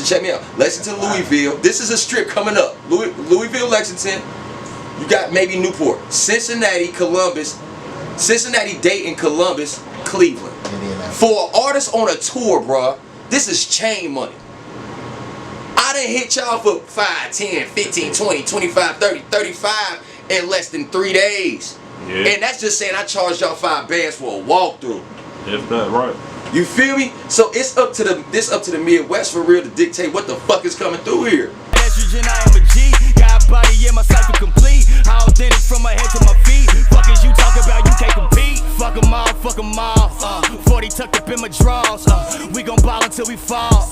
check me out. Lexington, Louisville. This is a strip coming up. Louisville, Lexington. You got maybe Newport, Cincinnati, Columbus, Cincinnati, Dayton, Columbus, Cleveland. For an artist on a tour, bruh, this is chain money. I done hit y'all for 5, 10, 15, 20, 25, 30, 35 in less than 3 days. Yeah. And that's just saying I charged y'all $5 for a walkthrough. If that right. You feel me? So it's up to the Midwest for real to dictate what the fuck is coming through here. Estrogen, I am a G. Got body, yeah, my cycle complete. How authentic from my head to my feet. Fuck is you talk about, you can't compete. Fuck 'em all, fuck 'em all. 40 tucked up in my drawers. We gon' ball until we fall.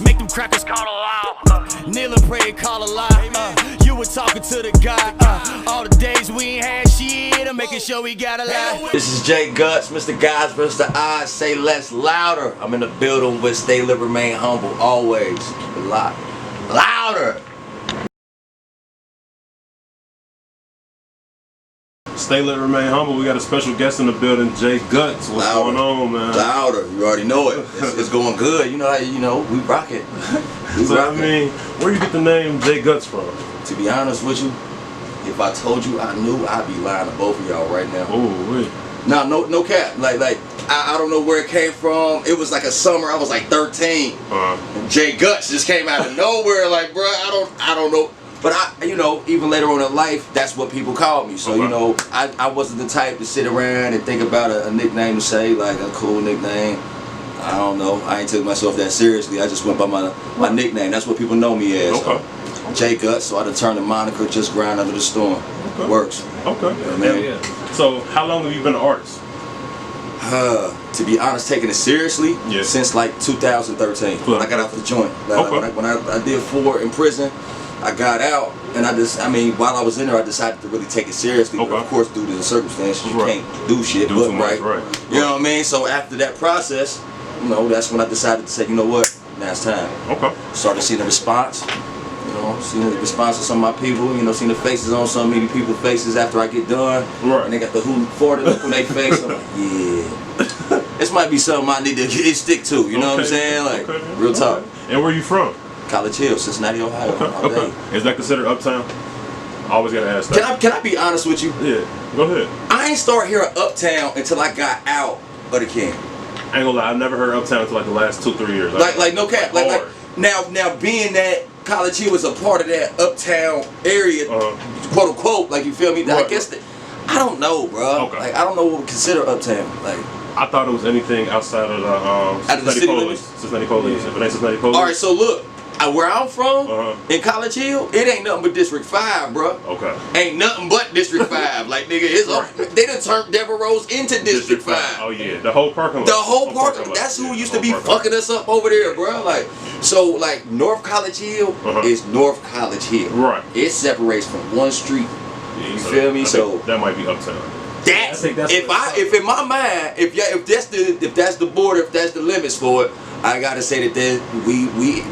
Make them crackers call a law. Kneel and pray and call a lie. You were talking to the God. All the days we ain't had shit. I'm making sure we got a lie. This is J-gutz, Mr. Guys vs. the Odds. Say less, louder. I'm in the building with Stay Lit, Remain Humble. Always. A lot. Louder. Stay Lit, Remain Humble. We got a special guest in the building, J-gutz. What's going on, man? Louder. You already know it. It's going good. You know how we rock it. I mean, where you get the name J-gutz from? To be honest with you, if I told you I knew, I'd be lying to both of y'all right now. Oh, wait. Nah, no cap. Like I don't know where it came from. It was like a summer. I was like 13. And J-gutz just came out of nowhere. Like, bro, I don't know. But even later on in life, that's what people called me. So, I wasn't the type to sit around and think about a nickname to say, like a cool nickname. I don't know. I ain't took myself that seriously. I just went by my nickname. That's what people know me as. Okay. J-gutz. So I had to turn the moniker, just grind under the storm. Okay. Works. Okay. Yeah. So how long have you been an artist? To be honest, taking it seriously, since like 2013 when I got out the joint. Like, when I did 4 in prison, I got out, and while I was in there, I decided to really take it seriously. But of course, due to the circumstances, you can't do shit. You know what I mean? So after that process, that's when I decided to say, you know what, now it's time. Okay. Started seeing the response. Seeing the response of some of my people, seeing the faces on so many people's faces after I get done. Right. And they got the who for the look on their face. I'm like, yeah. This might be something I need to stick to, you know what I'm saying? Like, real talk. And where you from? College Hill, Cincinnati, Ohio. Okay. Is that considered uptown? I always gotta ask that. Can I be honest with you? Yeah, go ahead. I ain't start hearing uptown until I got out of the camp. I ain't gonna lie, I never heard uptown until like the last 2-3 years. Like no cap. Like now being that College Hill was a part of that uptown area, quote unquote, like you feel me? I guess that I don't know, bro. Okay. Like I don't know what we consider uptown. Like I thought it was anything outside of the Cincinnati police. Cincinnati police. If it ain't Cincinnati police. All right, so look. Where I'm from, in College Hill, it ain't nothing but District 5, bro. Okay. Ain't nothing but District 5. Like, nigga, they done turned Devereaux into District 5. Oh, yeah. The whole parking lot. The whole parking lot. That's who used to be fucking us up over there, bro. Like, so, like, North College Hill is North College Hill. Right. It separates from one street. Yeah, you feel me? So that might be uptown. That's if in my mind, if that's the border, if that's the limits for it, I gotta say that we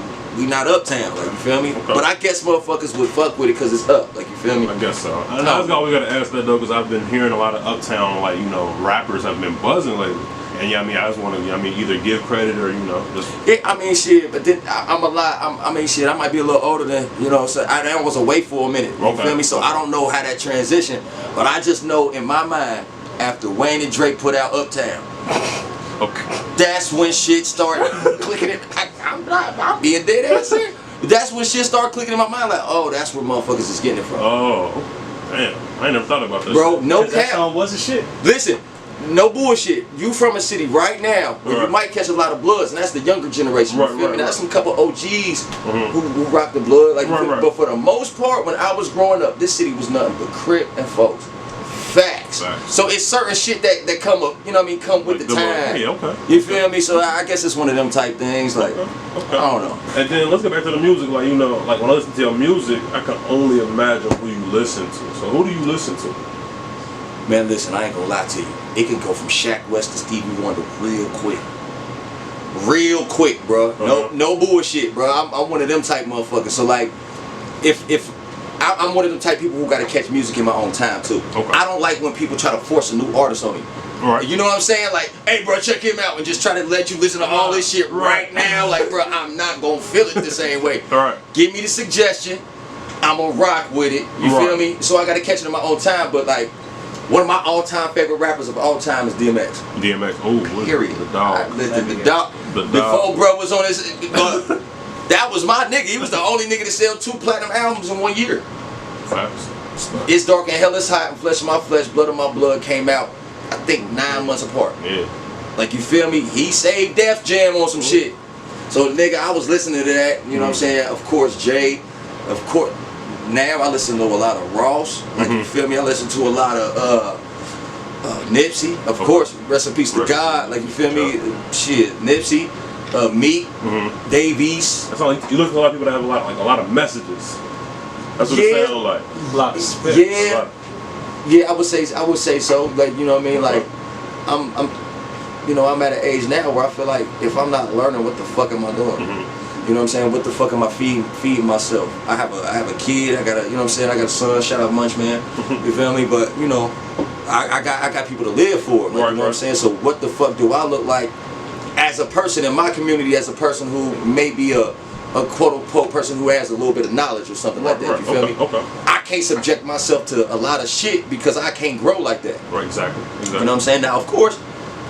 not uptown, like, you feel me? Okay. But I guess motherfuckers would fuck with it because it's up, like, you feel me? I guess so. I was always gotta ask that though, because I've been hearing a lot of uptown, like, rappers have been buzzing lately. And I just want to, either give credit or, just. Yeah, shit, but then I'm a lot, I might be a little older than, so I was away for a minute, you feel me? So I don't know how that transition, but I just know in my mind, after Wayne and Drake put out Uptown, that's when shit started clicking in. I'm being dead ass here. That's when shit started clicking in my mind. Like, oh, that's where motherfuckers is getting it from. Oh, damn. I ain't never thought about this. Bro, no cap. That song wasn't shit. Listen, no bullshit. You from a city right now where you might catch a lot of bloods, and that's the younger generation. You feel me? That's some couple OGs who rock the blood. Like, but for the most part, when I was growing up, this city was nothing but Crip and folks. Facts. So it's certain shit that come up, come with the time. You feel me? So I guess it's one of them type things. Like, I don't know. And then let's get back to the music. Like, like when I listen to your music, I can only imagine who you listen to. So who do you listen to? Man, listen, I ain't gonna lie to you. It can go from Shaq West to Stevie Wonder real quick. Real quick, bro. No bullshit, bro. I'm one of them type motherfuckers. So like, if I'm one of them type people who gotta catch music in my own time too. I don't like when people try to force a new artist on me. Right. You know what I'm saying? Like, hey, bro, check him out, and just try to let you listen to all this shit right now. Like, bro, I'm not gonna feel it the same way. All right. Give me the suggestion. I'm gonna rock with it. You feel me? So I gotta catch it in my own time. But like, one of my all-time favorite rappers of all time is DMX. DMX. Oh, period. The dog. The dog. Before bro was on his, that was my nigga. He was the only nigga to sell 2 platinum albums in 1 year. Facts. It's Dark and Hell is Hot and Flesh of My Flesh, Blood of My Blood came out, I think 9 months apart. Yeah. Like, you feel me? He saved Def Jam on some shit. So nigga, I was listening to that. You know what I'm saying? Of course, Jay. Of course. Now I listen to a lot of Ross. Like, you feel me? I listen to a lot of Nipsey. Of course, rest in peace to God. Like, you feel me? Shit, Nipsey, Meek, Dave East. That's all. You look at a lot of people that have a lot of messages. That's what it sounds like. A lot of spit. Yeah, I would say so. Like, you know what I mean? Like, I'm at an age now where I feel like if I'm not learning, what the fuck am I doing? You know what I'm saying? What the fuck am I feeding myself? I have a kid. I got you know what I'm saying? I got a son. Shout out Munch Man. You feel me? But you know, I got people to live for. Like, you know what I'm saying? So what the fuck do I look like as a person in my community? As a person who may be a quote unquote person who has a little bit of knowledge or something like that. You feel me? Okay. I can't subject myself to a lot of shit because I can't grow like that. Right. Exactly. You know what I'm saying? Now, of course.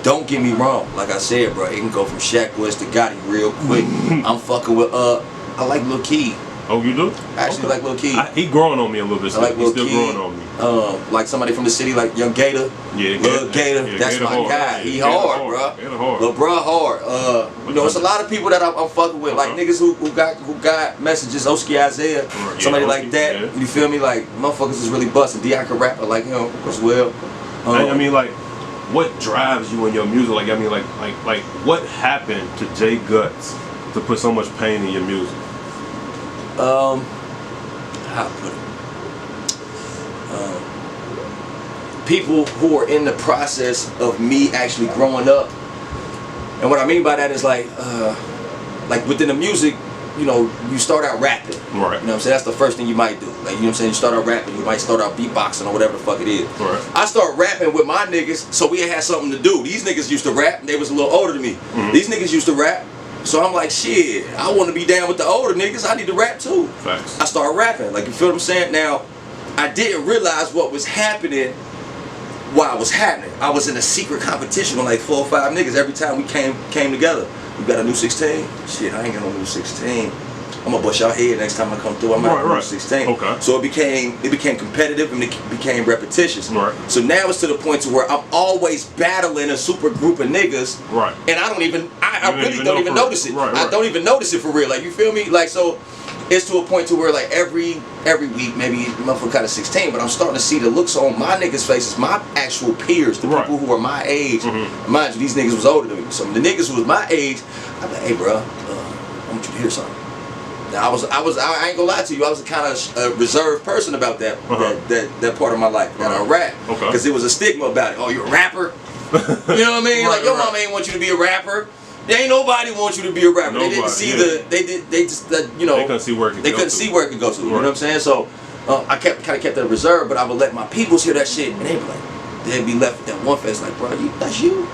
Don't get me wrong, like I said, bro, it can go from Shaq West to Gotti real quick. I'm fucking with, I like Lil Key. Oh, you do? I actually like Lil Key. He growing on me a little bit. I like Lil Key. He's still growing on me. Like somebody from the city, like Young Gator. Yeah, Lil Gator, yeah, that's Gator my hard. guy. Yeah, He Gator hard, bro. Lil bro hard. You know, it's a lot of people that I'm fucking with, like niggas who got messages. Oski Isaiah, somebody like that. Yeah. You feel me? Like motherfuckers is really busting. D.I. can rap like him as well. I mean, like, what drives you in your music? Like, I mean, like, what happened to J-gutz to put so much pain in your music? How to put it? People who are in the process of me actually growing up, and what I mean by that is like within the music, you know, you start out rapping. Right. You know what I'm saying? That's the first thing you might do. Like, you know what I'm saying? You start out rapping, you might start out beatboxing or whatever the fuck it is. Right. I start rapping with my niggas, so we had something to do. These niggas used to rap, and they was a little older than me. These niggas used to rap, so I'm like, shit, I want to be down with the older niggas. I need to rap too. Facts. I started rapping. Like, you feel what I'm saying? Now, I didn't realize what was happening while it was happening. I was in a secret competition with like 4 or 5 niggas every time we came together. You got a new 16? Shit, I ain't got no new 16. I'm gonna bust y'all head next time I come through. I'm at number 16. Okay. So it became competitive and it became repetitious. Right. So now it's to the point to where I'm always battling a super group of niggas. Right. And I really don't even notice it. Right. I don't even notice it for real. Like, you feel me? Like, so it's to a point to where like every week, maybe motherfucker kind of 16, but I'm starting to see the looks on my niggas' faces, my actual peers, the people who are my age. Mind you, these niggas was older than me. So the niggas who was my age, I'm like, hey bro, I want you to hear something. Now, I ain't gonna lie to you, I was a kind of reserved person about that part of my life, that I rap. Because there was a stigma about it. Oh, you're a rapper? You know what I mean? Like, your mama ain't want you to be a rapper. There ain't nobody want you to be a rapper. They didn't see they couldn't see where it could go to. You know what I'm saying? So I kind of kept that reserved, but I would let my peoples hear that shit, and they'd be left with that one face like, bro, that's you?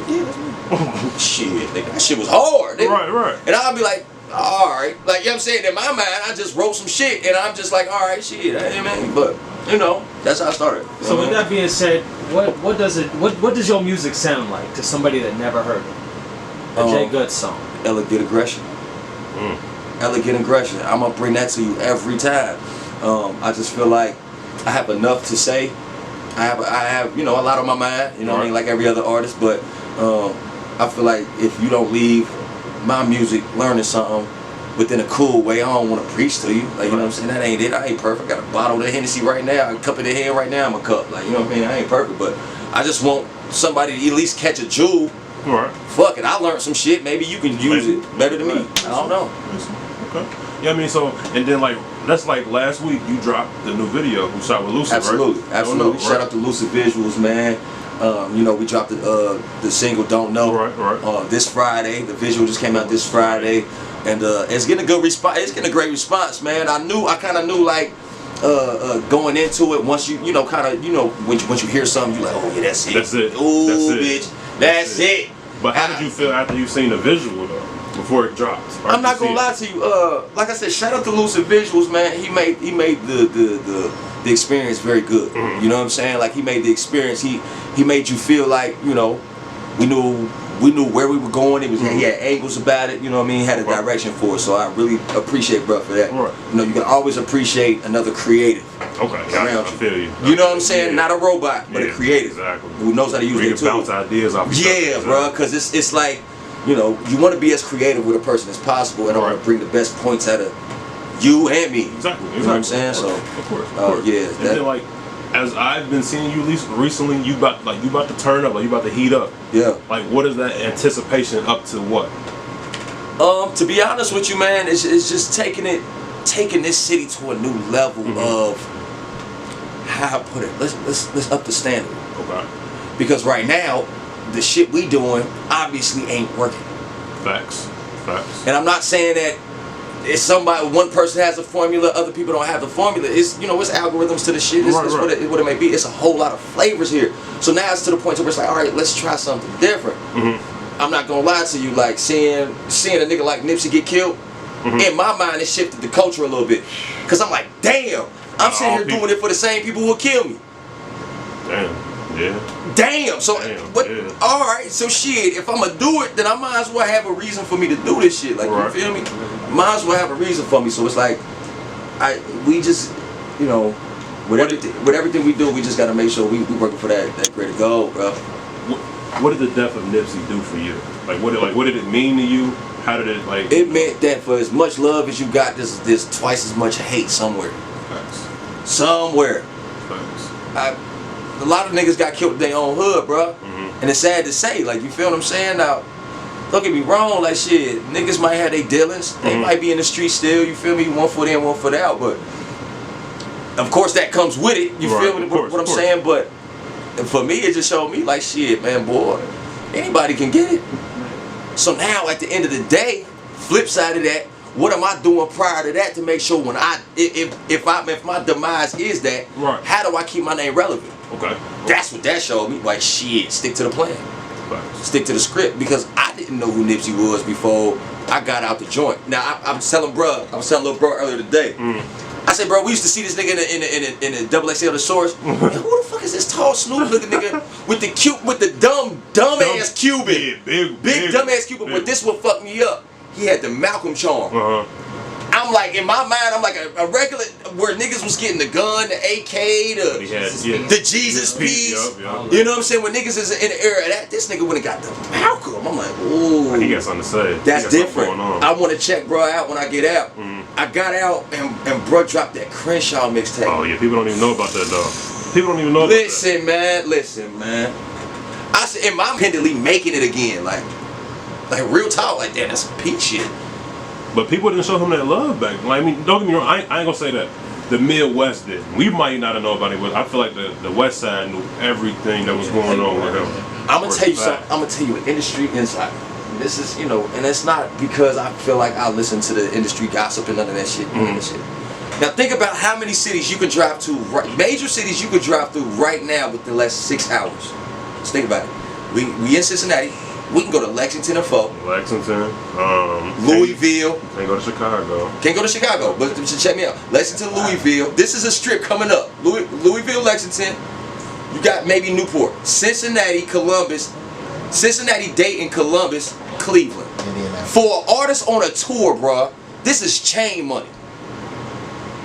Yeah, that's me. Shit, nigga, that shit was hard. Nigga. Right. And I'll be like, alright. Like, you know what I'm saying? In my mind, I just wrote some shit, and I'm just like, alright, shit, man. But, you know, that's how I started. So with that being said, what does your music sound like to somebody that never heard it? A J-gutz song. Elegant aggression. Elegant aggression. I'm gonna bring that to you every time. I just feel like I have enough to say. I have you know, a lot on my mind. You know what I mean, like every other artist. But I feel like if you don't leave my music learning something within a cool way, I don't want to preach to you. Like, you know what I'm saying? That ain't it. I ain't perfect. I got a bottle of Hennessy right now. A cup in the hand right now. I'm a cup. Like, you know what I mean? I ain't perfect, but I just want somebody to at least catch a jewel. Right. Fuck it, I learned some shit. Maybe you can use it better than me. I don't know. Okay. Yeah, I mean, so, and then like, that's like last week you dropped the new video you shot with Lucid, Absolutely, right? absolutely. Shout out to Lucid Visuals, man. You know, we dropped the single "Don't Know" this Friday. The visual just came out this Friday, and it's getting a good response. It's getting a great response, man. I kind of knew like going into it. Once you know, kind of, you know, once you hear something, you like, oh yeah, that's it. That's it. Ooh, that's it. bitch, that's it. But how did you feel after you seen the visual though? Before it drops? I'm not gonna lie to you. Like I said, shout out to Lucid Visuals, man. He made the experience very good. You know what I'm saying? Like he made the experience. He made you feel like, you know, we knew where we were going. He had angles about it. You know what I mean? He had a direction for it. So I really appreciate bro for that. Right. You know, you can always appreciate another creative. Okay, I feel you. You know what I'm saying? Not a robot, but a creative. Exactly. Who knows how to use it their bounce ideas off. Yeah, bro. Because it's like, you know, you want to be as creative with a person as possible, and I want to bring the best points out of you and me. Exactly. You know what I'm saying? So, of course. Yeah. And then, like, as I've been seeing you, at least recently, you about to turn up, like you about to heat up. Yeah. Like, what is that anticipation up to what? To be honest with you, man, it's just taking this city to a new level of how I put it. Let's up the standard. Okay. Because right now, the shit we doing obviously ain't working. Facts. And I'm not saying that it's one person has a formula, other people don't have the formula. It's, you know, it's algorithms to the shit. It's what it may be. It's a whole lot of flavors here. So now it's to the point where it's like, all right, let's try something different. I'm not gonna lie to you, like seeing a nigga like Nipsey get killed, in my mind it shifted the culture a little bit. Cause I'm like, damn, I'm sitting here doing it for the same people who will kill me. Damn. So what? Yeah. All right. So shit. If I'm gonna do it, then I might as well have a reason for me to do this shit. Like you feel me? Might as well have a reason for me. So it's like, we just, you know, with everything we do, we just gotta make sure we working for that greater goal, bro. What did the death of Nipsey do for you? What did it mean to you? How did it like? It meant that for as much love as you got, there's twice as much hate somewhere. Facts. Somewhere. Facts. A lot of niggas got killed in their own hood, bro. And it's sad to say, like, you feel what I'm saying? Now, don't get me wrong, like, shit, niggas might have their dealings. They might be in the street still, you feel me? One foot in, one foot out, but of course that comes with it, you feel me? What I'm saying? But for me, it just showed me, like, shit, man, boy, anybody can get it. So now, at the end of the day, flip side of that, what am I doing prior to that to make sure when if my demise is that, how do I keep my name relevant? Okay. That's what that showed me. Like, shit, stick to the plan. Stick to the script, because I didn't know who Nipsey was before I got out the joint. Now I was telling little bro earlier today. I said, bro, we used to see this nigga in the double XL the source. Man, who the fuck is this tall Snoop looking nigga with the dumb ass Cuban, big dumb ass Cuban? But this one fucked me up. He had the Malcolm charm. I'm like, in my mind, I'm like a regular, where niggas was getting the gun, the AK, the Jesus piece. You know what I'm saying? When niggas is in the era of that, this nigga would've got the Malcolm. I'm like, ooh. He got something to say. That's different. I want to check bro out when I get out. I got out and bro dropped that Crenshaw mixtape. Oh yeah, people don't even know about that though. People don't even know about that. Listen, man. I said, am I independently making it again? Like real talk, like that. That's some peak shit. But people didn't show him that love back. Like, I mean, don't get me wrong, I ain't gonna say that. The Midwest did. We might not have known about it, but I feel like the West Side knew everything that was going on with him. I'm gonna tell you something. I'm gonna tell you an industry insight. This is, you know, and it's not because I feel like I listen to the industry gossip and none of that shit. Now think about how many cities you can drive to, major cities you could drive through right now within the last 6 hours. Just think about it. We in Cincinnati. We can go to Lexington and Louisville. Can't go to Chicago. Can't go to Chicago, but check me out. Lexington, Louisville. This is a strip coming up. Louisville, Lexington. You got maybe Newport, Cincinnati, Columbus, Cincinnati, Dayton, Columbus, Cleveland. For an artist on a tour, bruh, this is chain money.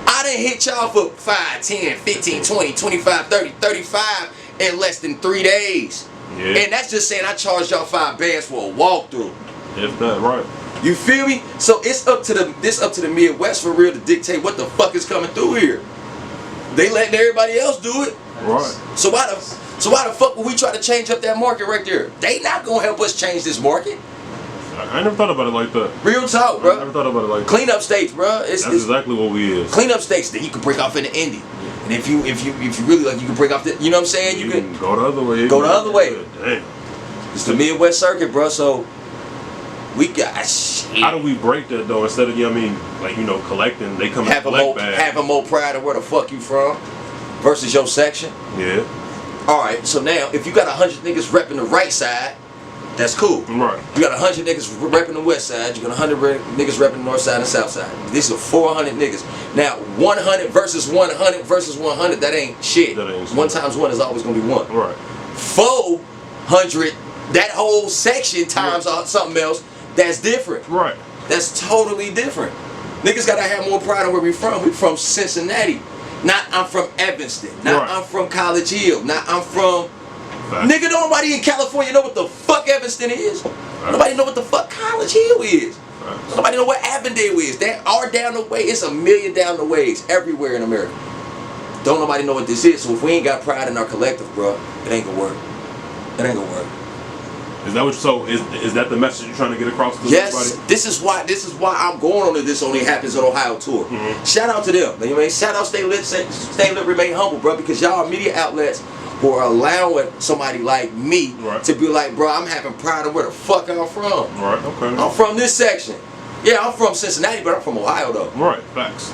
I done hit y'all for 5, 10, 15, 20, 25, 30, 35 in less than 3 days. Yeah. And that's just saying I charged y'all $5 for a walkthrough. If that right. You feel me? So it's up to the Midwest for real to dictate what the fuck is coming through here. They letting everybody else do it. Right. So why the fuck would we try to change up that market right there? They not gonna help us change this market. I never thought about it like that. Real talk, bro. I never thought about it like that. Clean up states, bro. That's exactly what we is. Clean up states that you can break off in the indie. And if you really like, you can break off the, you know what I'm saying? You can go the other way. Go the other way. Damn. It's the Midwest circuit, bro. So We got shit. How do we break that though? Instead of, you know what I mean, like, you know, collecting, they come and collect bags. Having more pride of where the fuck you from versus your section. Yeah. Alright, so now if you got 100 niggas repping the right side, that's cool. Right. You got 100 niggas repping the west side, you got 100 niggas repping the north side and south side. These are 400 niggas. Now 100 versus 100 versus 100, that ain't shit. That ain't shit. 1 times 1 is always gonna be 1. Right. 400, that whole section times something else, that's different. Right. That's totally different. Niggas gotta have more pride in where we from. We from Cincinnati. Not I'm from Evanston. Not I'm from College Hill. Not I'm from... Nigga, don't nobody in California know what the fuck Evanston is. Nobody know what the fuck College Hill is. Nobody know what Avondale is. They are down the way. It's a million down the ways everywhere in America. Don't nobody know what this is. So if we ain't got pride in our collective, bro, it ain't gonna work. It ain't gonna work. Is that what? So is that the message you're trying to get across to everybody? Yes. This is why I'm going on to This Only Happens in Ohio tour. Shout out to them. You know what I mean? Shout out, stay lit, remain humble, bro. Because y'all are media outlets who are allowing somebody like me to be like, bro, I'm having pride in where the fuck I'm from. Right. Okay. I'm from this section. Yeah, I'm from Cincinnati, but I'm from Ohio though. Right. Facts.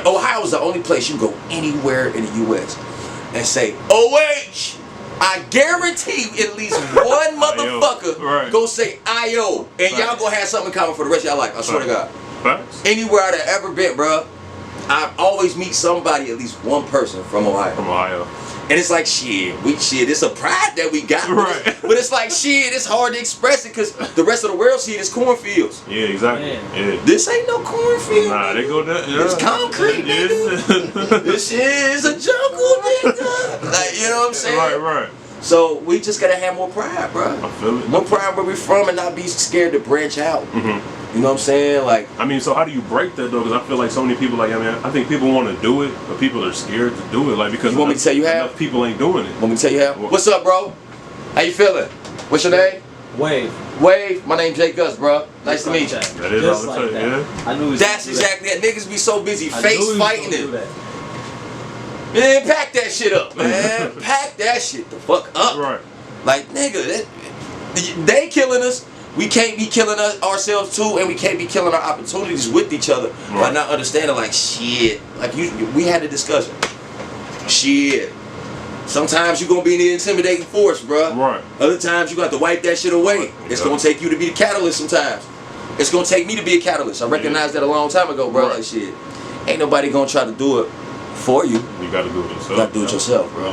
Ohio is the only place you go anywhere in the U.S. and say OH. I guarantee at least one motherfucker go say IO, and y'all gonna have something in common for the rest of y'all life. I swear to God. Facts. Anywhere I've ever been, bro, I always meet somebody, at least one person from Ohio. From Ohio. And it's like, it's a pride that we got. But it's like, it's hard to express it because the rest of the world see it as cornfields. Yeah, exactly. Yeah. This ain't no cornfield. Nah, they go there. Yeah. It's concrete, nigga. This shit is a jungle, nigga. Like, you know what I'm saying? Right. So we just gotta have more pride, bro. I feel it. More pride where we from and not be scared to branch out. You know what I'm saying? Like, I mean, so how do you break that though? Because I feel like so many people, like, I mean, I think people want to do it, but people are scared to do it, like, because you want me to tell you how? Enough people ain't doing it. Want me to tell you how? What's up, bro? How you feeling? What's your name? Wave. My name's J-gutz, bro. Nice to meet you. That is just all like it that. Yeah. I knew. That's exactly that. Niggas be so busy face fighting it. Man, pack that shit up, man. Pack that shit the fuck up. Right. Like, nigga, they killing us. We can't be killing ourselves too, and we can't be killing our opportunities with each other by not understanding, like, shit. Like, we had a discussion. Shit. Sometimes you're gonna be the intimidating force, bro. Right. Other times you got to wipe that shit away. It's gonna take you to be the catalyst sometimes. It's gonna take me to be a catalyst. I recognized that a long time ago, bro. Like, shit. Ain't nobody gonna try to do it for you. You gotta do it yourself. You gotta do it yourself, bro.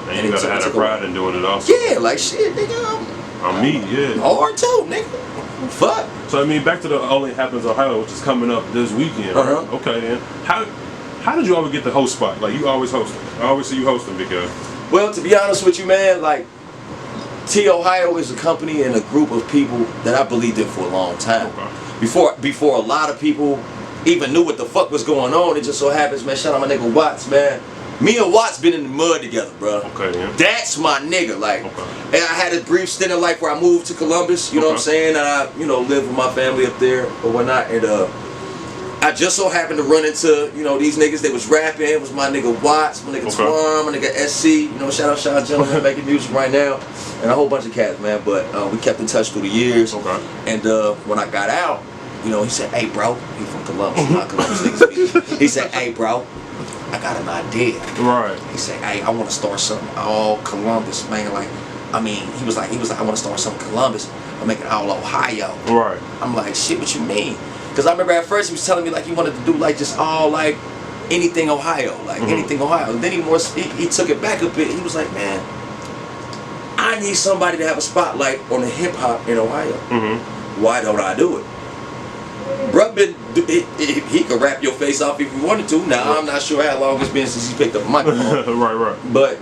And you gotta have that pride in doing it also. Yeah, like, shit, nigga. I'm me, yeah. Hard too, nigga. Fuck. So I mean, back to the Only Happens Ohio, which is coming up this weekend. Right? Okay, then. How did you always get the host spot? Like, you always hosting. I always see you hosting because. Well, to be honest with you, man, like, T Ohio is a company and a group of people that I believed in for a long time. Okay. Before a lot of people even knew what the fuck was going on, it just so happens, man. Shout out my nigga Watts, man. Me and Watts been in the mud together, bro. Okay, yeah. That's my nigga, like. And I had a brief stint in life where I moved to Columbus, you know what I'm saying? And I, lived with my family up there or whatnot. And I just so happened to run into, these niggas that was rapping. It was my nigga Watts, my nigga Twan, my nigga SC. Shout out Sean Gentleman making music right now, and a whole bunch of cats, man. But we kept in touch through the years. Okay. And when I got out, he said, "Hey, bro," he from Columbus, not Columbus niggas. He said, "Hey, bro, I got an idea." Right. He said, "Hey, I want to start something all Columbus, man. Like, he was like, I want to start something Columbus. I'm making all Ohio." Right. I'm like, shit, what you mean? Because I remember at first he was telling me like he wanted to do like just all like anything Ohio, like anything Ohio. And then he took it back a bit. He was like, man, I need somebody to have a spotlight on the hip hop in Ohio. Why don't I do it? Bruh, he could rap your face off if he wanted to. Now, I'm not sure how long it's been since he picked up a microphone. Right. But,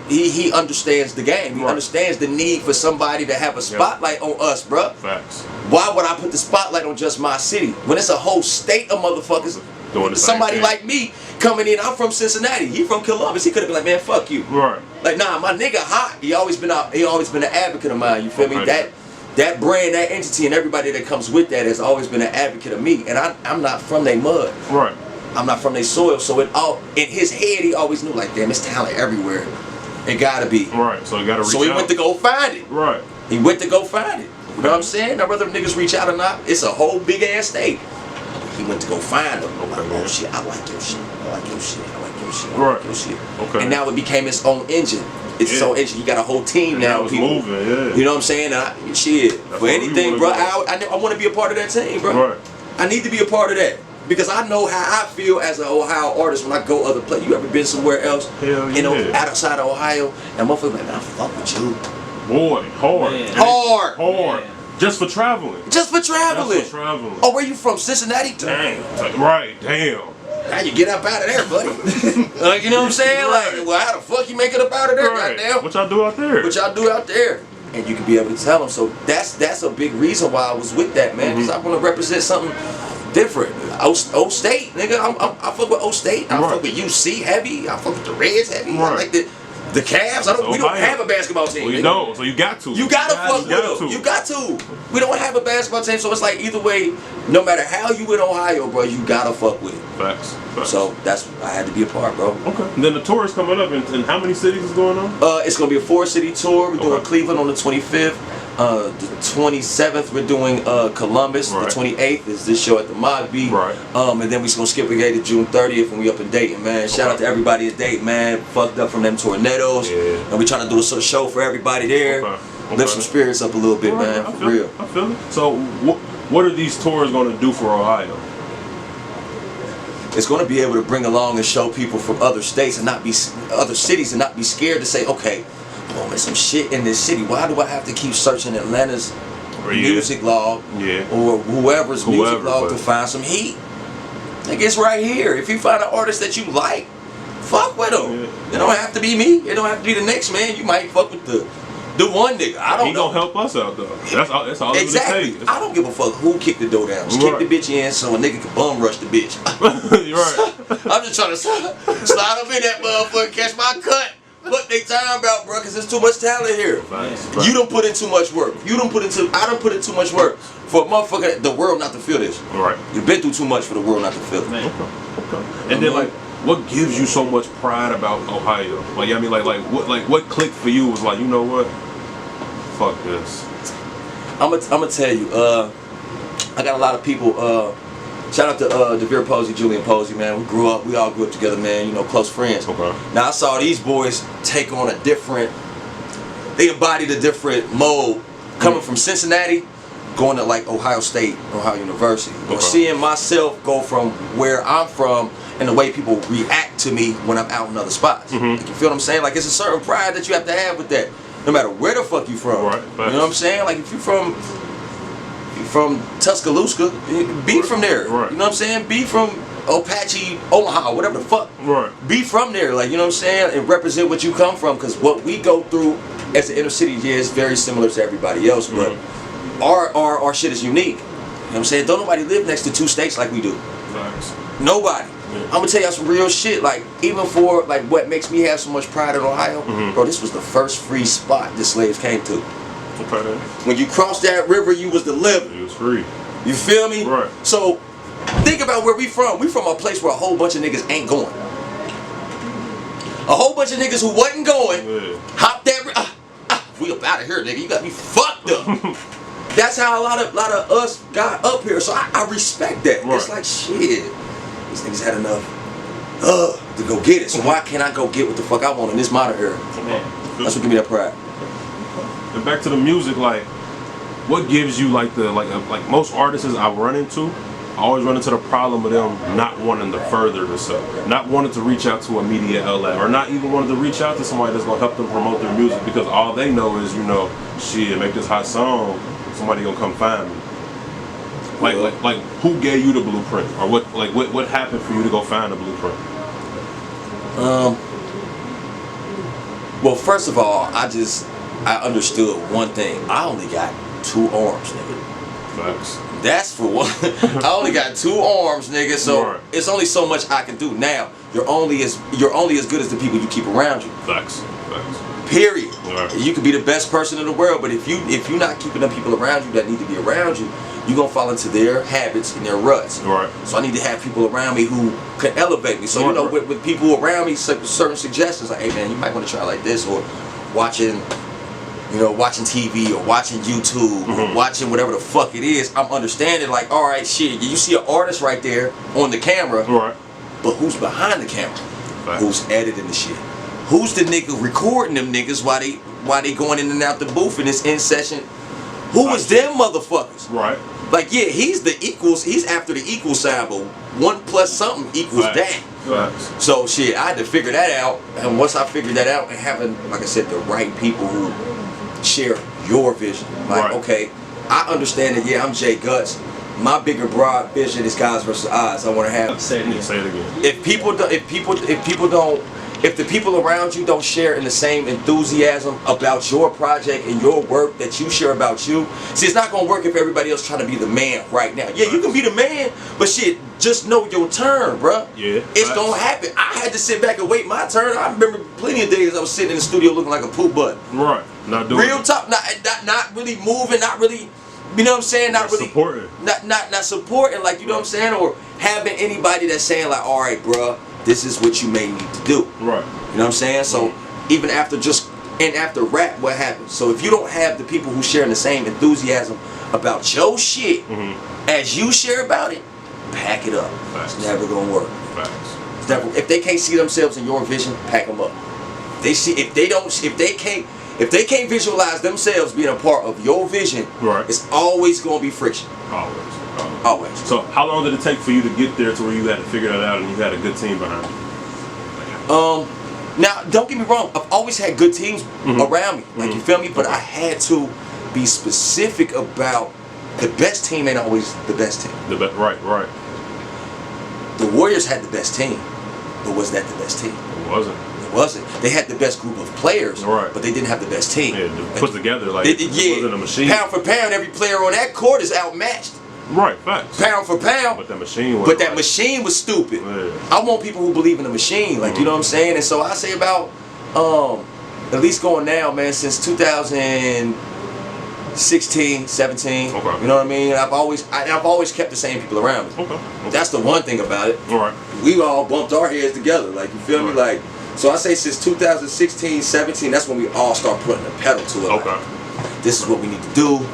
he understands the game. He understands the need for somebody to have a spotlight on us, bruh. Facts. Why would I put the spotlight on just my city when it's a whole state of motherfuckers? Somebody like me coming in, I'm from Cincinnati. He from Columbus. He could have been like, man, fuck you. Right. Like, nah, my nigga hot. He always been an advocate of mine. You feel me? That brand, that entity, and everybody that comes with that has always been an advocate of me. And I'm not from their mud. Right. I'm not from their soil. So in his head, he always knew, like, damn, it's talent everywhere. It gotta be. Right. So he gotta reach out. So he went to go find it. Right. He went to go find it. You know what I'm saying? Now whether niggas reach out or not, it's a whole big ass state. He went to go find them. I'm like, oh shit, I like your shit. I like your shit. I like your shit. I like your shit. Okay. And now it became its own engine. It's its own engine. You got a whole team now. It's People, moving, yeah. You know what I'm saying? Shit. That's For anything, bro, I want to be a part of that team, bro. Right. I need to be a part of that. Because I know how I feel as an Ohio artist when I go other places. You ever been somewhere else? Hell yeah. You know, outside of Ohio, and motherfuckers like, man, I fuck with you. Boy, hard. Hard. Hard. Just for traveling. Just for traveling. Just for traveling. Oh, where you from? Cincinnati? Damn. Right, damn. How you get up out of there, buddy? Like, you know what I'm saying? Right. Like, well, how the fuck you make it up out of there, Right. goddamn? What y'all do out there? What y'all do out there? And you can be able to tell them. So that's a big reason why I was with that, man. Because I want to represent something different. O State, nigga. I fuck with O State. I fuck with UC heavy. I fuck with the Reds heavy. I like the Cavs. We don't have a basketball team. Well, you don't, so you got to. You gotta fuck with them. You got to. We don't have a basketball team, so it's like either way, no matter how you in Ohio, bro, you gotta fuck with it. Facts. So I had to be a part, bro. Okay. And then the tour is coming up, and how many cities is going on? It's gonna be a 4-city tour. We're doing Cleveland on the 25th. The 27th we're doing Columbus. Right. The 28th is this show at the Mogby. Right. And then we're gonna skip a day to June 30th when we up in Dayton, man. Shout out to everybody at Dayton, man. Fucked up from them tornadoes. Yeah. And we trying to do a sort of show for everybody there. Okay. Lift some spirits up a little bit, man. For real. I feel it. So what are these tours gonna do for Ohio? It's going to be able to bring along and show people from other states and other cities and not be scared to say, okay, oh, there's some shit in this city. Why do I have to keep searching Atlanta's music log or whoever's music log to find some heat? Like, it's right here. If you find an artist that you like, fuck with them. It don't have to be me. It don't have to be the next man. You might fuck with the one nigga. I don't know. He gonna help us out though. That's all exactly. It I don't give a fuck who kicked the door down. Just kick the bitch in so a nigga can bum rush the bitch. You're right. I'm just trying to slide up in that motherfucker, catch my cut. What they talking about, bro? Cause there's too much talent here. You don't put in too much work. I don't put in too much work for a motherfucker, the world not to feel this. Right. You've been through too much for the world not to feel it. Okay. And then like, what gives you so much pride about Ohio? Like, I mean, what clicked for you was like, you know what? Fuck this. I'm gonna tell you. I got a lot of people. Shout out to DeVere Posey, Julian Posey, man. We all grew up together, man. You know, close friends. Okay. Now I saw these boys take on they embodied a different mode, coming from Cincinnati, going to like Ohio State, Ohio University, or seeing myself go from where I'm from and the way people react to me when I'm out in other spots. Like, you feel what I'm saying? Like, it's a certain pride that you have to have with that, no matter where the fuck you from. Right. You know what I'm saying? Like, if you're from Tuscaloosa, be from there. Right. You know what I'm saying? Be from Apache, Omaha, whatever the fuck. Right. Be from there, like, you know what I'm saying? And represent what you come from, because what we go through as an inner city is very similar to everybody else, but our shit is unique. You know what I'm saying? Don't nobody live next to two states like we do. Nice. Nobody. I'm gonna tell y'all some real shit. Like, even for like what makes me have so much pride in Ohio, bro, this was the first free spot the slaves came to. Okay. When you crossed that river, you was delivered. It was free. You feel me? Right. So think about where we from. We from a place where a whole bunch of niggas ain't going. A whole bunch of niggas who wasn't going, hopped that we up out of here, nigga. You got me fucked up. That's how a lot of us got up here. So I respect that. Right. It's like, shit, these niggas had enough to go get it. So why can't I go get what the fuck I want in this modern era? That's what give me that pride. And back to the music, like, what gives you like most artists I run into, I always run into the problem of them not wanting to further themselves, not wanting to reach out to a media outlet, or not even wanting to reach out to somebody that's gonna help them promote their music, because all they know is, you know, shit, make this hot song, somebody gonna come find me. Like who gave you the blueprint, or what happened for you to go find the blueprint? Well, first of all, I understood one thing. I only got 2 arms, nigga. Facts. That's for one. I only got 2 arms, nigga. So it's only so much I can do. Now you're only as good as the people you keep around you. Facts. Period. Right. You could be the best person in the world, but if you're not keeping the people around you that need to be around you, you're gonna fall into their habits and their ruts. Right. So I need to have people around me who can elevate me. So you know, with people around me, certain suggestions like, hey man, you might want to try like this, or watching you know, watching TV or watching YouTube or watching whatever the fuck it is, I'm understanding like, all right, shit, you see an artist right there on the camera, right? But who's behind the camera? Right. Who's editing the shit? Who's the nigga recording them niggas while they going in and out the booth in this in session? Who is them motherfuckers? Right. Like, yeah, he's the equals. He's after the equal sign, but 1 plus something equals that. Right. So shit, I had to figure that out. And once I figured that out, and having, like I said, the right people who share your vision. Like, okay, I understand that. Yeah, I'm J-gutz. My bigger broad vision is guys versus odds. I want to have. Say it again. If the people around you don't share in the same enthusiasm about your project and your work that you share about you, see, it's not gonna work if everybody else trying to be the man right now. Yeah, you can be the man, but shit, just know your turn, bruh. Yeah, it's gonna happen. I had to sit back and wait my turn. I remember plenty of days I was sitting in the studio looking like a poop butt. Right, not doing real talk, not really moving, not really. You know what I'm saying? Not really supporting. Not supporting, like, you know what I'm saying? Or having anybody that's saying like, all right, bruh, this is what you may need to do. Right. You know what I'm saying? So even after after rap, what happens? So if you don't have the people who share the same enthusiasm about your shit as you share about it, pack it up. Facts. It's never gonna work. Facts. If they can't see themselves in your vision, pack them up. If they can't visualize themselves being a part of your vision, it's always gonna be friction. Always. So how long did it take for you to get there to where you had to figure that out and you had a good team behind you? Now don't get me wrong, I've always had good teams around me, like, you feel me? But I had to be specific about the best team ain't always the best team. Right. The Warriors had the best team, but was that the best team? It wasn't. It wasn't. They had the best group of players, but they didn't have the best team. Yeah, put together like it wasn't a machine. Pound for pound, every player on that court is outmatched. Right, facts. Pound for pound. But that machine was. But that machine was stupid. Yeah. I want people who believe in the machine, like, you know what I'm saying? And so I say about, at least going now, man, since 2016, 17. Okay. You know what I mean? I've always kept the same people around me. Okay. That's the one thing about it. All right. We all bumped our heads together, like, you feel me? Like, so I say since 2016, 17, that's when we all start putting the pedal to it. Okay. Like, this is what we need to do.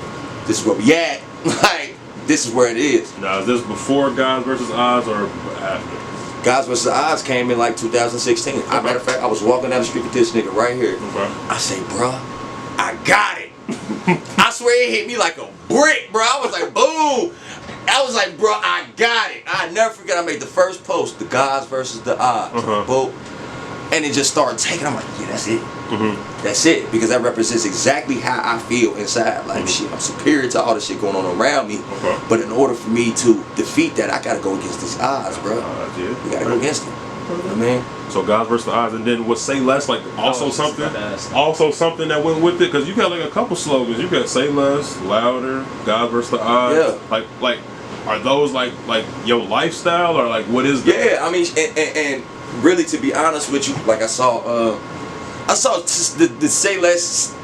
This is where we at. Like, this is where it is. Now, is this before Guys versus Odds or after? Guys versus Odds came in like 2016. Okay. Matter of fact, I was walking down the street with this nigga right here. Okay. I say, bruh, I got it. I swear it hit me like a brick, bro. I was like, boom. I was like, bro, I got it. I never forget. I made the first post, the Guys versus the Odds. Boom. And it just started taking. I'm like, yeah, that's it. That's it, because that represents exactly how I feel inside. Like, shit, I'm superior to all the shit going on around me. But in order for me to defeat that, I gotta go against these odds, bro. We gotta go against them. You know what I mean? So Guys versus the Odds, and then what? Say Less, like also something that went with it, because you got like a couple slogans. You got Say Less, Louder, Guys versus the Odds. Yeah. Like, are those like your lifestyle, or like what is that? Yeah, I mean, and really, to be honest with you, like I saw the Say Less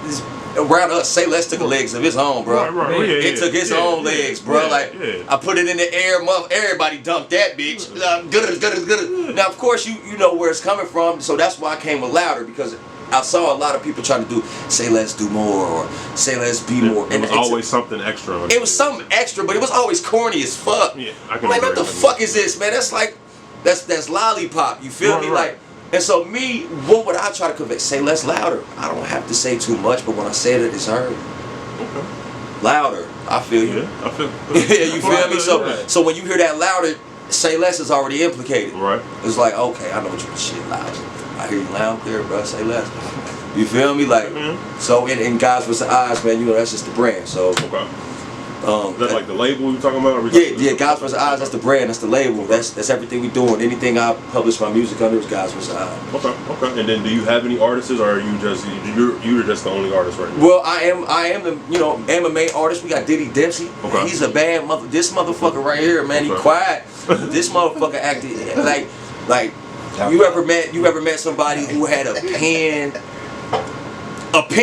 around us. Say Less took legs of its own, bro. Right. It took its own legs, bro. I put it in the air, everybody dumped that bitch. Good. Now, of course, you know where it's coming from, so that's why I came with Louder, because I saw a lot of people trying to do Say Less, do more, or Say Less, be more. And it was always something extra. It was something extra, but it was always corny as fuck. Yeah, I can like, what the fuck is this, man? That's like, that's lollipop. You feel me? Like, and so me, what would I try to convey? Say less, louder. I don't have to say too much, but when I say it, it's heard. Okay. Louder. I feel you. Yeah, I feel. Yeah, you feel me? So when you hear that louder, Say Less is already implicated. Right. It's like, okay, I know what you shit loud. I hear you loud there, bro. Say less. You feel me? Like, so in Guys versus Odds, man, you know, that's just the brand. So. Okay. Is that like the label you talking about? Yeah, Guys vs. Odds, that's the brand, that's the label, that's everything we doing. Anything I publish my music under is Guys vs. Odds. Okay. And then do you have any artists, or are you just you're just the only artist right now? Well, I am the MMA artist. We got Diddy Dempsey. Okay. He's a bad mother. This motherfucker right here, man, he quiet. This motherfucker acted like you ever met somebody who had a pen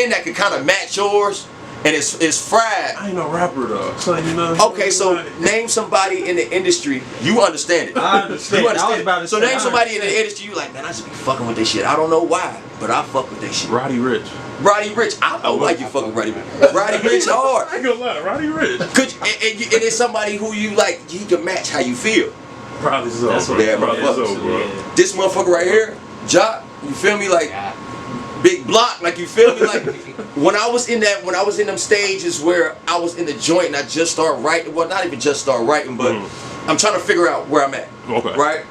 that could kind of match yours? And it's fried. I ain't no rapper though. So, you know. Okay, so name somebody in the industry. You understand it. I understand. You understand. So name somebody in the industry. You like, man, I just be fucking with this shit. I don't know why, but I fuck with this shit. Roddy Rich. Roddy Rich. I don't like you fucking Roddy Rich. Roddy Rich hard. I ain't gonna lie, Roddy Rich. And it's somebody who you like, he can match how you feel. Probably so. That's bro. Yeah, Probably motherfucker. so, bro. This motherfucker right here, Jock, you feel me? Like big block, like you feel me? Like when I was in them stages where I was in the joint and I just started writing, well not even just start writing, but I'm trying to figure out where I'm at. Okay. Right?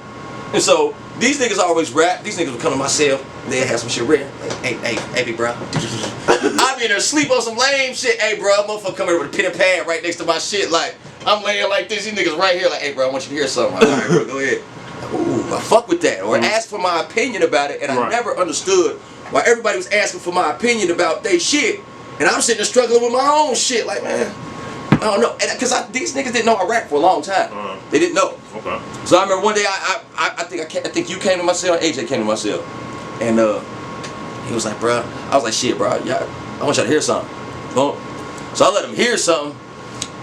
And so these niggas always rap, these niggas would come to my cell, they'd have some shit written. Like, hey big bro. I be in there sleep on some lame shit. Hey bro, motherfucker come here with a pen and pad right next to my shit. Like I'm laying like this, these niggas right here like, hey bro, I want you to hear something. Like, all right bro, go ahead. Ooh, I fuck with that. Or ask for my opinion about it, and I never understood why everybody was asking for my opinion about they shit, and I'm sitting there struggling with my own shit. Like, man, I don't know, because these niggas didn't know I rap for a long time. They didn't know. Okay. So I remember one day I think you came to my cell, AJ came to my cell, and he was like, bro, I was like, shit, bro, yeah, I want y'all to hear something. So I let him hear something.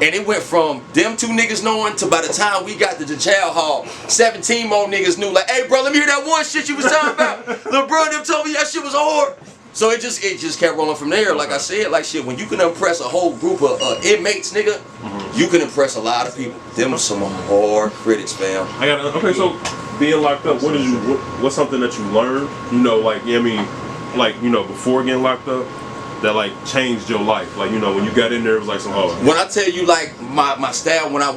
And it went from them two niggas knowing to by the time we got to the chow hall, 17 more niggas knew. Like, hey bro, let me hear that one shit you was talking about. Lil' bro, them told me that shit was hard. So it just kept rolling from there. Like I said, like shit, when you can impress a whole group of inmates, nigga, you can impress a lot of people. Them some hard critics, fam. Okay, so being locked up, what's something that you learned? You know, like before getting locked up, that like changed your life? Like, you know, when you got in there, it was like some hard. When I tell you like my style when I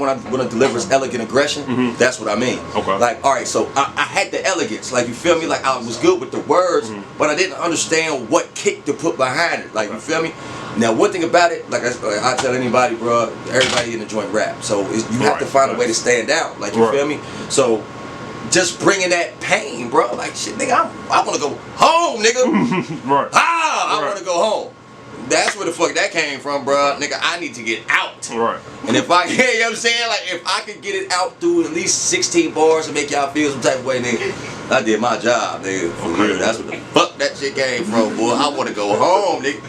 deliver elegant aggression, that's what I mean. Okay. Like, all right, so I had the elegance, like you feel me? Like I was good with the words, but I didn't understand what kick to put behind it. Like you feel me? Now one thing about it, like I tell anybody, bro, everybody in the joint rap, so you have to find a way to stand out. Like you feel me? So just bringing that pain, bro. Like shit, nigga, I want to go home, nigga. Right. I want to go home. That's where the fuck that came from, bro. Nigga, I need to get out. Right. And if I, you know what I'm saying? Like, if I could get it out through at least 16 bars and make y'all feel some type of way, nigga, I did my job, nigga. For real. That's where the fuck that shit came from, boy. I want to go home, nigga.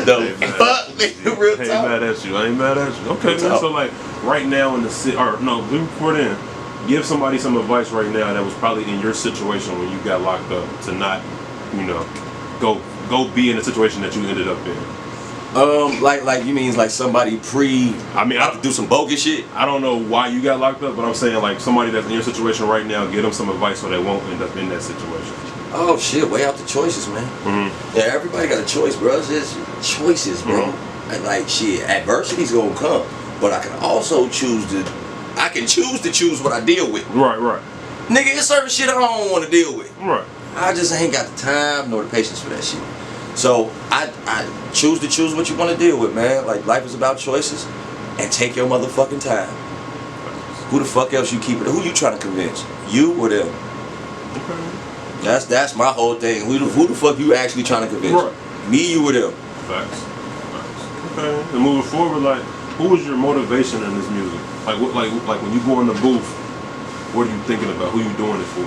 The fuck, nigga, real talk. I ain't mad at you. I ain't mad at you. Okay, man. So, like, right now in the city, or no, before then, give somebody some advice right now that was probably in your situation when you got locked up to not, you know, go be in the situation that you ended up in. Like you mean like somebody I to do some bogus shit? I don't know why you got locked up, but I'm saying like somebody that's in your situation right now, give them some advice so they won't end up in that situation. Oh shit, weigh out the choices, man. Yeah, everybody got a choice, bro. It's just choices, bro. And like shit, adversity's gonna come, but I can also choose to choose what I deal with. Right. Nigga, it's certain shit I don't want to deal with. Right. I just ain't got the time nor the patience for that shit. So I choose to choose what you want to deal with, man. Like life is about choices, and take your motherfucking time. Who the fuck else you keeping? Who you trying to convince? You or them? Okay. That's my whole thing. Who the fuck you actually trying to convince? Right. Me, you or them? Facts. Okay. And moving forward, like, who was your motivation in this music? Like when you go in the booth, what are you thinking about? Who you doing it for?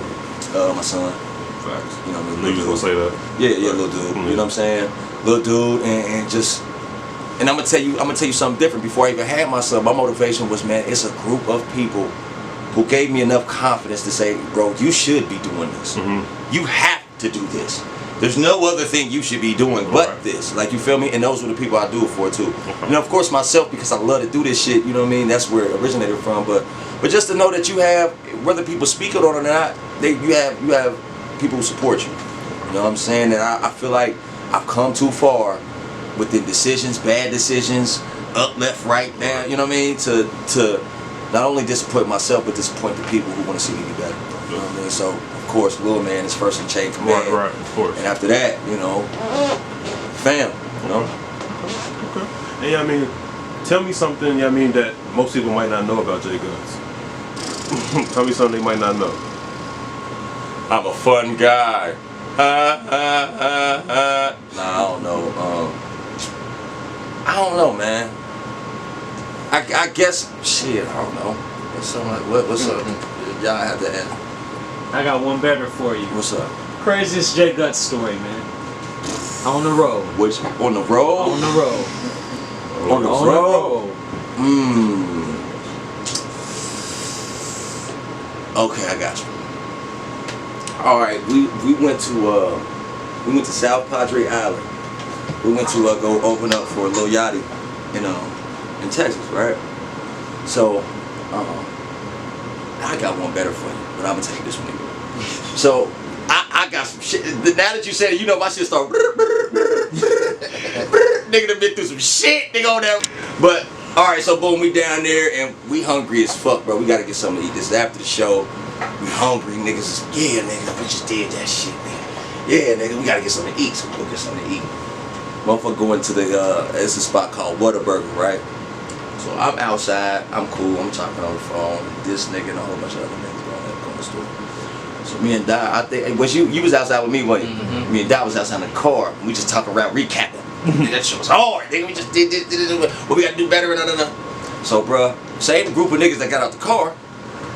My son. Facts. You know what I mean? You just gonna say that? Yeah, little dude. You know what I'm saying? Little dude, and I'm gonna tell you something different. Before I even had my son, my motivation was, man, it's a group of people who gave me enough confidence to say, bro, you should be doing this. You have to do this. There's no other thing you should be doing but this. Like, you feel me? And those were the people I do it for too. You know, of course myself, because I love to do this shit, you know what I mean? That's where it originated from. But just to know that you have, whether people speak it on or not, you have people who support you. You know what I'm saying? And I feel like I've come too far within decisions, bad decisions, up, left, right, down, you know what I mean? To not only disappoint myself, but disappoint the people who want to see me be better. You know what I mean? So, of course, Lil Man is first in chain command. Right, of course. And after that, you know, fam, you know? Okay. And I mean, tell me something, I mean, that most people might not know about J-gutz. Tell me something they might not know. I'm a fun guy. Nah, I don't know. I don't know, man. I guess, shit, I don't know. What's up? Y'all have to ask. I got one better for you. What's up? Craziest J-gutz story, man. On the road. Which, on the road? On the road. On the road? Okay, I got you. All right, we went to South Padre Island, we went to go open up for Lil Yachty in Texas, right? So I got one better for you, but I'm gonna take this one. So I got some shit. Now that you said it, you know my shit start. Nigga done been through some shit, nigga on there. But alright, so boom, we down there and we hungry as fuck, bro. We gotta get something to eat. This is after the show. We hungry, niggas. Yeah, nigga, we just did that shit, nigga. Yeah, nigga, we gotta get something to eat. So we go get something to eat. Motherfucker going to it's a spot called Whataburger, right? So I'm outside, I'm cool, I'm talking on the phone. This nigga and a whole bunch of other niggas going to the store. So me and Di, I think, was you was outside with me, wasn't you? Mm-hmm. Me and Di was outside in the car. And we just talking around recapping. That shit was hard, nigga. We just did what we got to do better and So, bruh, same group of niggas that got out the car.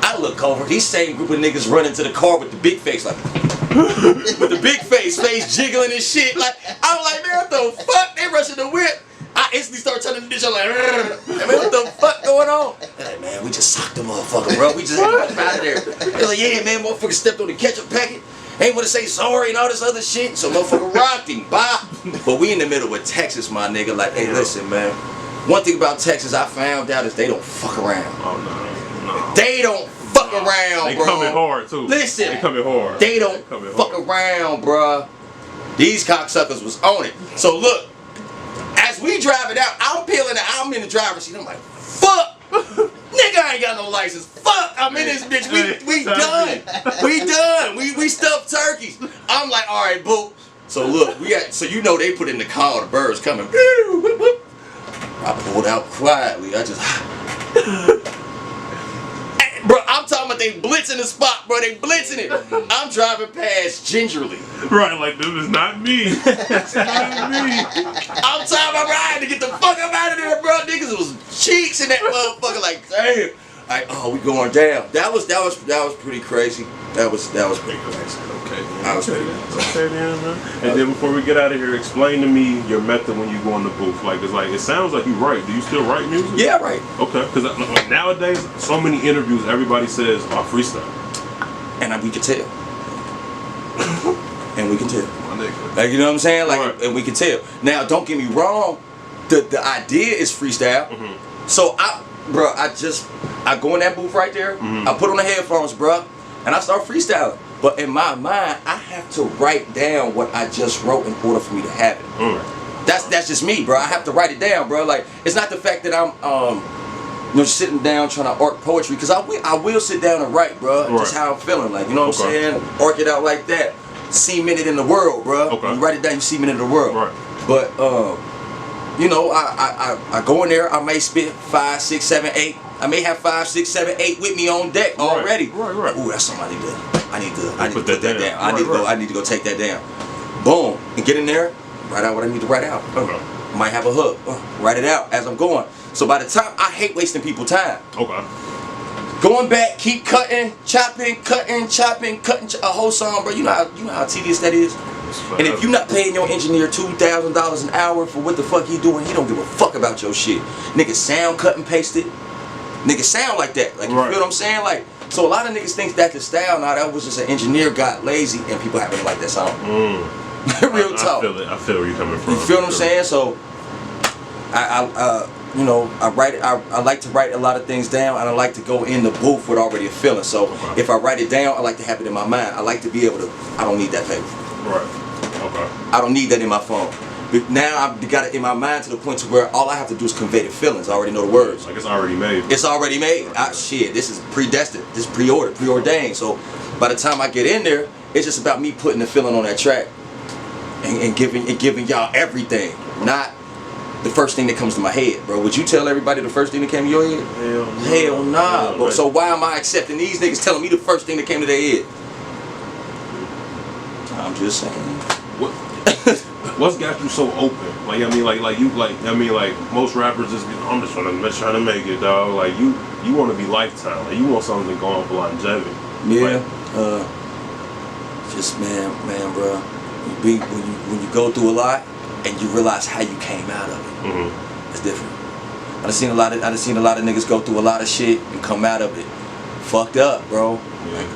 I look over. These same group of niggas running to the car with the big face, like with the big face jiggling and shit. Like I'm like, man, what the fuck? They rushing the whip. I instantly start turning the bitch. I'm like, man, what the fuck going on? They're like, man, we just socked the motherfucker, bro. We just had to get him out of there. They're like, yeah, man, motherfucker stepped on the ketchup packet. Ain't want to say sorry and all this other shit. So motherfucker rocked him, bye. But we in the middle of Texas, my nigga. Like, hey, listen, man. One thing about Texas I found out is they don't fuck around. Oh no. They don't fuck around, they bro. They coming hard too. Listen, they coming hard. They don't fuck around, bro. These cocksuckers was on it. So look, as we drive it out, I'm peeling it. I'm in the driver's seat. I'm like, fuck. Nigga, I ain't got no license. Fuck, I'm in this bitch. We done. We done. We stuffed turkeys. I'm like, all right, boo. So look, so you know they put in the car, the birds coming. I pulled out quietly. I just, bro, I'm talking about they blitzing the spot, bro. They blitzing it. I'm driving past gingerly. Right, like this is not me. That's not me. I'm time I'm riding to get the fuck up out of there, bro. Niggas was cheeks in that motherfucker. Like, damn. Like, oh, we going down. That was pretty crazy. That was pretty crazy. Okay. That was pretty crazy. Okay, man. And then before we get out of here, explain to me your method when you go in the booth. Like, it sounds like you write. Do you still write music? Yeah, I write. Okay. Because nowadays, so many interviews, everybody says, "I freestyle," and we can tell. And we can tell. My nigga. Like, you know what I'm saying? Like, right. And we can tell. Now, don't get me wrong. The idea is freestyle. Mm-hmm. So I go in that booth right there. Mm-hmm. I put on the headphones, bro, and I start freestyling. But in my mind, I have to write down what I just wrote in order for me to have it. Mm. That's just me, bro. I have to write it down, bro. Like, it's not the fact that I'm sitting down trying to arc poetry, because I will sit down and write, bro. Right. Just how I'm feeling, like, you know what I'm saying? Arc it out like that. Cement it in the world, bro. Okay. You write it down, you cement it in the world. Right. But you know, I go in there, I may spit 5, 6, 7, 8. I may have 5, 6, 7, 8 with me on deck already. Right. Ooh, that's something I need to put that down. I need to go take that down. Boom. And get in there, write out what I need to write out. Okay. Might have a hook. Write it out as I'm going. So by the time, I hate wasting people's time. Okay. Going back, keep cutting, chopping a whole song, bro. You know how tedious that is. And if you're not paying your engineer $2,000 an hour for what the fuck he doing, he don't give a fuck about your shit. Niggas sound cut and pasted. Niggas sound like that. Like, you feel what I'm saying? Like, so a lot of niggas think that's the style. Now that was just an engineer got lazy and people happen to like that song. Real talk. I feel it. I feel where you're coming from. You feel what I'm saying? So I write. I like to write a lot of things down, and I like to go in the booth with already a feeling. So if I write it down, I like to have it in my mind. I like to be able to. I don't need that paper. Right. Okay. I don't need that in my phone. But now I've got it in my mind to the point to where all I have to do is convey the feelings. I already know the words. Like, it's already made. It's already made. Shit, this is predestined. This is pre-ordered, preordained. So by the time I get in there, it's just about me putting the feeling on that track and giving y'all everything, not the first thing that comes to my head, bro. Would you tell everybody the first thing that came to your head? Hell nah, bro. So why am I accepting these niggas telling me the first thing that came to their head? I'm just saying. What's got you so open? Like, I mean, like most rappers just be, I'm just trying to make it, dog. Like, you want to be lifetime. Like, you want something to go on for longevity. Yeah. Like, just man, bro. When you go through a lot and you realize how you came out of it, it's different. I done seen a lot of niggas go through a lot of shit and come out of it fucked up, bro.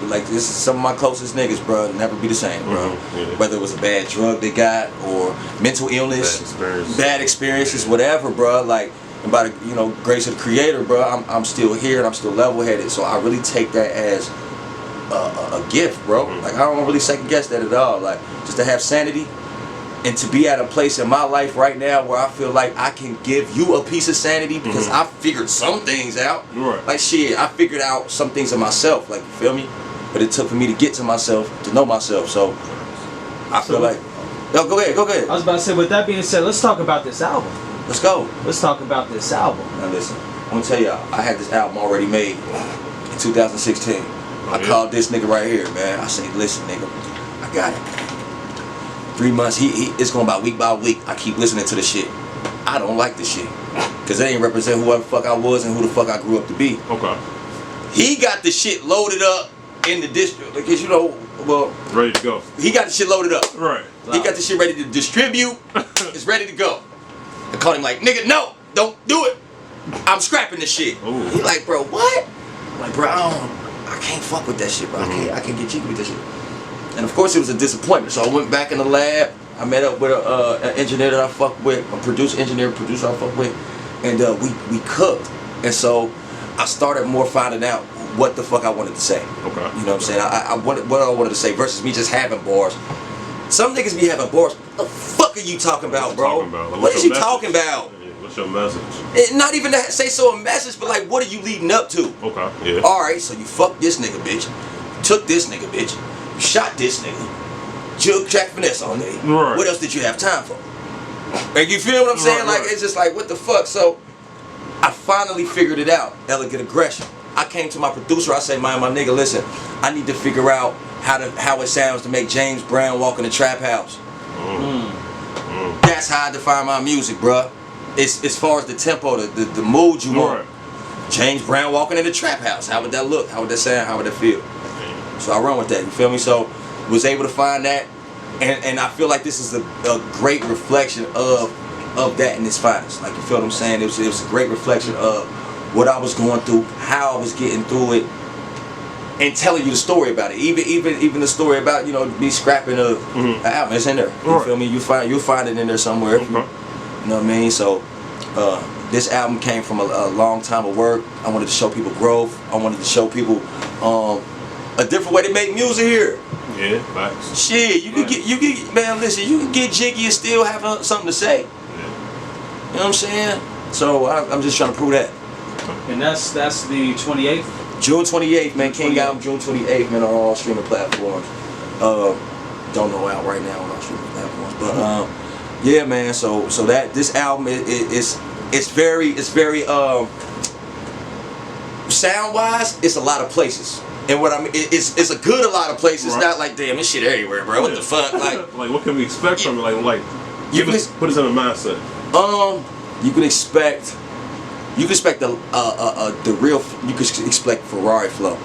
Like this is some of my closest niggas, bro. Never be the same, bro. Whether it was a bad drug they got or mental illness, bad experiences, whatever, bro. Like, and by the grace of the Creator, bro, I'm still here and I'm still level-headed. So I really take that as a gift, bro. Like I don't really second guess that at all. Like just to have sanity. And to be at a place in my life right now where I feel like I can give you a piece of sanity because I figured some things out. Like shit, I figured out some things of myself, like you feel me? But it took for me to get to myself, to know myself. So I feel like, no, go ahead. I was about to say, with that being said, let's talk about this album. Let's go. Let's talk about this album. Now listen, I'm gonna tell y'all, I had this album already made in 2016. I called this nigga right here, man. I say, listen, nigga, I got it. 3 months, it's going by week. I keep listening to the shit. I don't like this shit. Because it ain't represent who the fuck I was and who the fuck I grew up to be. Okay. He got the shit loaded up in the district. Because ready to go. He got the shit loaded up. Right. He got the shit ready to distribute. It's ready to go. I called him like, nigga, no, don't do it. I'm scrapping this shit. Ooh. He like, bro, what? I'm like, bro, I can't fuck with that shit, bro. I can't get jiggy with that shit. And of course it was a disappointment. So I went back in the lab. I met up with an engineer that I fuck with, a producer I fuck with, and we cooked. And so I started more finding out what the fuck I wanted to say. Okay. You know what I'm saying? I wanted what I wanted to say versus me just having bars. Some niggas be having bars. What the fuck are you talking about, bro? What is you talking about? What's your message? Not even to say so a message, but like, what are you leading up to? Okay. Yeah. All right, so you fucked this nigga, bitch. You took this nigga, bitch. You shot this nigga. Jug, track, finesse all day. Right. What else did you have time for? Like, you feel what I'm saying? Like, it's just like, what the fuck? So, I finally figured it out. Elegant aggression. I came to my producer. I say, my nigga, listen. I need to figure out how it sounds to make James Brown walk in the trap house. That's how I define my music, bruh. It's as far as the tempo, the mood you want. James Brown walking in the trap house. How would that look? How would that sound? How would that feel? So I run with that, you feel me? So was able to find that, and I feel like this is a great reflection of that in its finest. Like, you feel what I'm saying? It was a great reflection of what I was going through, how I was getting through it, and telling you the story about it. Even the story about me scrapping the album. It's in there. You feel me? You'll find it in there somewhere. You know what I mean? So this album came from a long time of work. I wanted to show people growth. I wanted to show people a different way to make music here. Yeah, facts. Shit, you can man, listen, you can get jiggy and still have something to say. Yeah. You know what I'm saying? So I'm just trying to prove that. And that's the 28th? June 28th, man. King album, June 28th, man, on all streaming platforms. Don't know out right now on all streaming platforms, but yeah, man. So that this album it's very sound wise, it's a lot of places. And what I mean, it's a good a lot of places. Not like, damn, this shit everywhere, bro. What the fuck? Like, like what can we expect from it? Like put us in a mindset. You can expect the real. You can expect Ferrari flow.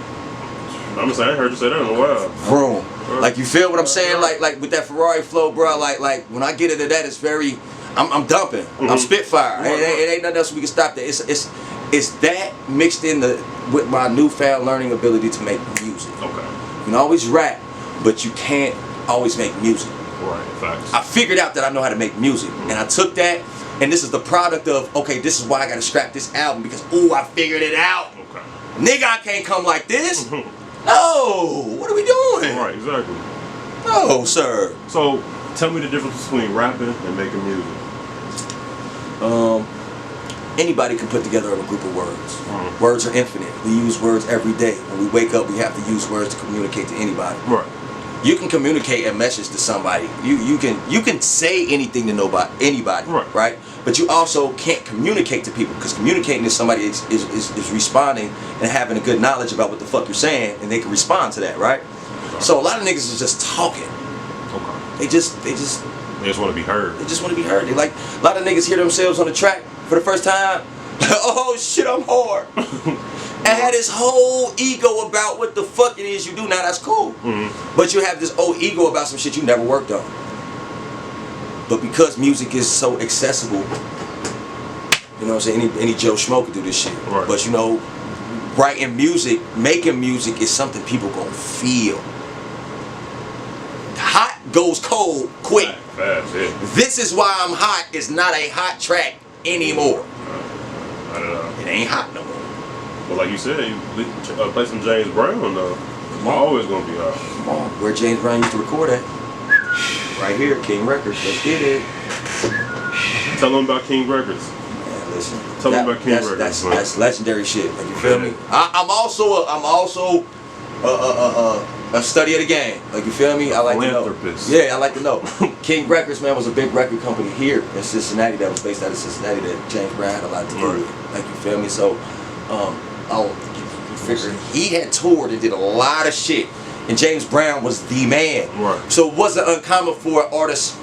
I'm saying, I heard you say that in a while. Vroom. Like, you feel what I'm saying? Like with that Ferrari flow, bro. Like when I get into that, it's very. I'm dumping. I'm Spitfire. It ain't nothing else we can stop that. It's that mixed in with my newfound learning ability to make music. Okay. You can always rap, but you can't always make music. Right, facts. I figured out that I know how to make music, and I took that, and this is the product of, okay, this is why I gotta scrap this album, because I figured it out. Okay. Nigga, I can't come like this. No, what are we doing? Right, exactly. No, sir. So, tell me the difference between rapping and making music. Anybody can put together a group of words. Words are infinite. We use words every day. When we wake up, we have to use words to communicate to anybody. Right. You can communicate a message to somebody. You can say anything to anybody. Right. But you also can't communicate to people, because communicating to somebody is responding and having a good knowledge about what the fuck you're saying, and they can respond to that, right? Okay. So a lot of niggas is just talking. Okay. They just want to be heard. They just want to be heard. They like, a lot of niggas hear themselves on the track for the first time. Oh shit, I'm hard. And had this whole ego about what the fuck it is you do. Now that's cool. But you have this old ego about some shit you never worked on. But because music is so accessible, you know what I'm saying, any Joe Schmo could do this shit. Right. But writing music, making music is something people gonna feel. Hot goes cold quick. Fast, yeah. This Is Why I'm Hot is not a hot track anymore. It ain't hot no more. But like you said, you play some James Brown though. It's always gonna be hot. Come on, where James Brown used to record at? Right here, King Records. Let's get it. Tell them about King Records. Man, listen. Tell them about King Records. That's legendary shit. Like, you feel me? I'm also a study of the game. Like, you feel me? I like to know. Yeah, I like to know. King Records, man, was a big record company here in Cincinnati that was based out of Cincinnati that James Brown had a lot to do with. Like, you feel me? So, you figure he had toured and did a lot of shit. And James Brown was the man. Right. So it wasn't uncommon for an artist,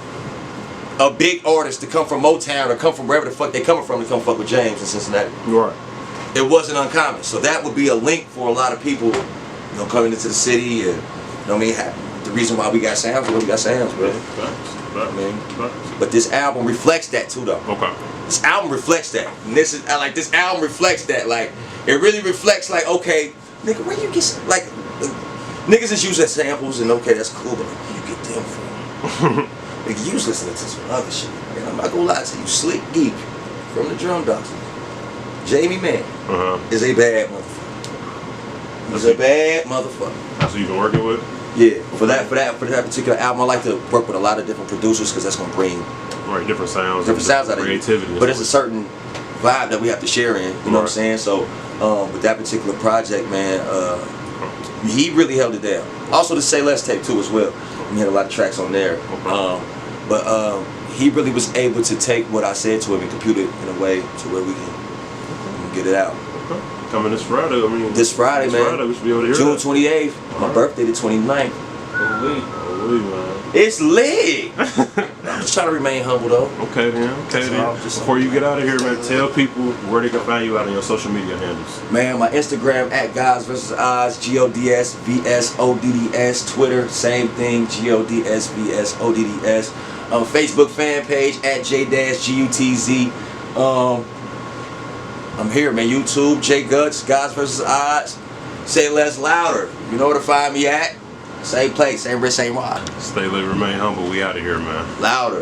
a big artist, to come from Motown or come from wherever the fuck they coming from to come fuck with James in Cincinnati. Right. It wasn't uncommon. So that would be a link for a lot of people, you know, coming into the city and, you know what I mean, the reason why we got sounds, we got sounds, bro. But this album reflects that too, though. Okay. This album reflects that. And this album reflects that. Like, it really reflects, like, okay, nigga, where you get, like, niggas is using samples and okay, that's cool, but like, where you get them from? Nigga, you was listening to some other shit. And I'm not gonna lie to you, Slick Geek from the Drum Doctor, Jamie Man, is a bad motherfucker. He's a bad motherfucker. That's who you been working with? Yeah, for that particular album, I like to work with a lot of different producers because that's gonna bring different sounds out of creativity. But it's a certain vibe that we have to share in. You know what I'm saying? So with that particular project, man, he really held it down. Also the Say Less tape too as well. We had a lot of tracks on there. But he really was able to take what I said to him and compute it in a way to where we can get it out. Coming this Friday, this Friday, man. Friday, we should be able to hear June 28th. My birthday, the 29th. Holy, man. It's lit. I'm just trying to remain humble though. Okay then. Before you get out of here, man, tell people where they can find you out on your social media handles. Man, my Instagram at Guys vs. Odds, GODSVSODDS. Twitter, same thing, GODSVSODDS. Facebook fan page at J-gutz. I'm here, man. YouTube, J-gutz, Guys vs. Odds. Say Less Louder. You know where to find me at. Same place, same wrist, same rod. Stay lit, remain humble. We out of here, man. Louder.